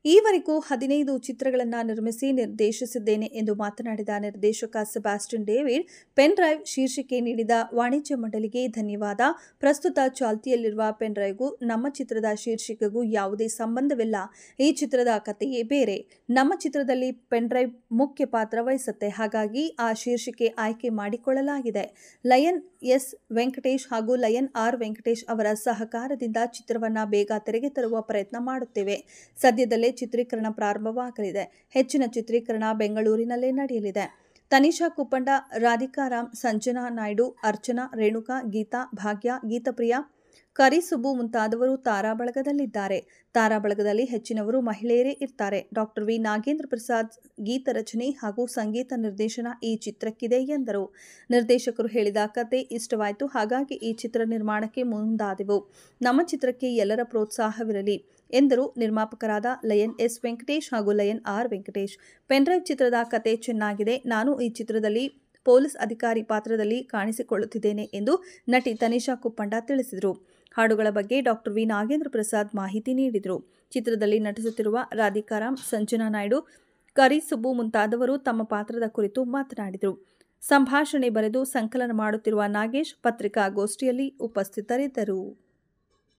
ಈವರೆಗೂ 15 ಚಿತ್ರಗಳನ್ನು ನಿರ್ಮಿಸಿ ನಿರ್ದೇಶಿಸಿದ್ದೇನೆ ಎಂದು ಮಾತನಾಡಿದ ನಿರ್ದೇಶಕ ಸೆಬಾಸ್ಟಿಯನ್ ಡೇವಿಡ್, ಪೆನ್ ಡ್ರೈವ್ ಶೀರ್ಷಿಕೆ ನೀಡಿದ ವಾಣಿಜ್ಯ ಮಂಡಳಿಗೆ ಧನ್ಯವಾದ. ಪ್ರಸ್ತುತ ಚಾಲ್ತಿಯಲ್ಲಿರುವ ಪೆನ್ ಡ್ರೈವ್ಗೂ ನಮ್ಮ ಚಿತ್ರದ ಶೀರ್ಷಿಕೆಗೂ ಯಾವುದೇ ಸಂಬಂಧವಿಲ್ಲ. ಈ ಚಿತ್ರದ ಕಥೆಯೇ ಬೇರೆ. ನಮ್ಮ ಚಿತ್ರದಲ್ಲಿ ಪೆನ್ ಡ್ರೈವ್ ಮುಖ್ಯ ಪಾತ್ರ ವಹಿಸುತ್ತೆ. ಹಾಗಾಗಿ ಆ ಶೀರ್ಷಿಕೆ ಆಯ್ಕೆ ಮಾಡಿಕೊಳ್ಳಲಾಗಿದೆ. ಲಯನ್ ಎಸ್ ವೆಂಕಟೇಶ್ ಹಾಗೂ ಲಯನ್ ಆರ್ ವೆಂಕಟೇಶ್ ಅವರ ಸಹಕಾರದಿಂದ ಚಿತ್ರವನ್ನು ಬೇಗ ತೆರೆಗೆ ತರುವ ಪ್ರಯತ್ನ ಮಾಡುತ್ತೇವೆ. ಸದ್ಯದಲ್ಲೇ ಚಿತ್ರೀಕರಣ ಪ್ರಾರಂಭವಾಗಲಿದೆ. ಹೆಚ್ಚಿನ ಚಿತ್ರೀಕರಣ ಬೆಂಗಳೂರಿನಲ್ಲೇ ನಡೆಯಲಿದೆ. ತನಿಷಾ ಕುಪ್ಪಂಡ, ರಾಧಿಕಾ ರಾಮ್, ಸಂಜನಾ ನಾಯ್ಡು, ಅರ್ಚನಾ, ರೇಣುಕಾ, ಗೀತಾ, ಭಾಗ್ಯ, ಗೀತಪ್ರಿಯಾ, ಕರಿಸುಬ್ಬು ಮುಂತಾದವರು ತಾರಾ ಬಳಗದಲ್ಲಿದ್ದಾರೆ. ತಾರಾ ಬಳಗದಲ್ಲಿ ಹೆಚ್ಚಿನವರು ಮಹಿಳೆಯರೇ ಇರ್ತಾರೆ. ಡಾ ವಿ. ನಾಗೇಂದ್ರ ಪ್ರಸಾದ್ ಗೀತ ರಚನೆ ಹಾಗೂ ಸಂಗೀತ ನಿರ್ದೇಶನ ಈ ಚಿತ್ರಕ್ಕಿದೆ ಎಂದರು. ನಿರ್ದೇಶಕರು ಹೇಳಿದ ಕತೆ ಇಷ್ಟವಾಯಿತು. ಹಾಗಾಗಿ ಈ ಚಿತ್ರ ನಿರ್ಮಾಣಕ್ಕೆ ಮುಂದಾದೆವು. ನಮ್ಮ ಚಿತ್ರಕ್ಕೆ ಎಲ್ಲರ ಪ್ರೋತ್ಸಾಹವಿರಲಿ ಎಂದರು. ನಿರ್ಮಾಪಕರಾದ ಲಯನ್ ಎಸ್ ವೆಂಕಟೇಶ್ ಹಾಗೂ ಲಯನ್ ಆರ್ ವೆಂಕಟೇಶ್. ಪೆನ್ಡ್ರೈವ್ ಚಿತ್ರದ ಕತೆ ಚೆನ್ನಾಗಿದೆ. ನಾನು ಈ ಚಿತ್ರದಲ್ಲಿ ಪೊಲೀಸ್ ಅಧಿಕಾರಿ ಪಾತ್ರದಲ್ಲಿ ಕಾಣಿಸಿಕೊಳ್ಳುತ್ತಿದ್ದೇನೆ ಎಂದು ನಟಿ ತನಿಷಾ ಕುಪ್ಪಂಡ ತಿಳಿಸಿದರು. ಹಾಡುಗಳ ಬಗ್ಗೆ ಡಾ ವಿ. ನಾಗೇಂದ್ರ ಪ್ರಸಾದ್ ಮಾಹಿತಿ ನೀಡಿದರು. ಚಿತ್ರದಲ್ಲಿ ನಟಿಸುತ್ತಿರುವ ರಾಧಿಕಾ ರಾಮ್, ಸಂಜನಾ ನಾಯ್ಡು, ಕರಿಸುಬ್ಬು ಮುಂತಾದವರು ತಮ್ಮ ಪಾತ್ರದ ಕುರಿತು ಮಾತನಾಡಿದರು. ಸಂಭಾಷಣೆ ಬರೆದು ಸಂಕಲನ ಮಾಡುತ್ತಿರುವ ನಾಗೇಶ್ ಪತ್ರಿಕಾಗೋಷ್ಠಿಯಲ್ಲಿ ಉಪಸ್ಥಿತರಿದ್ದರು.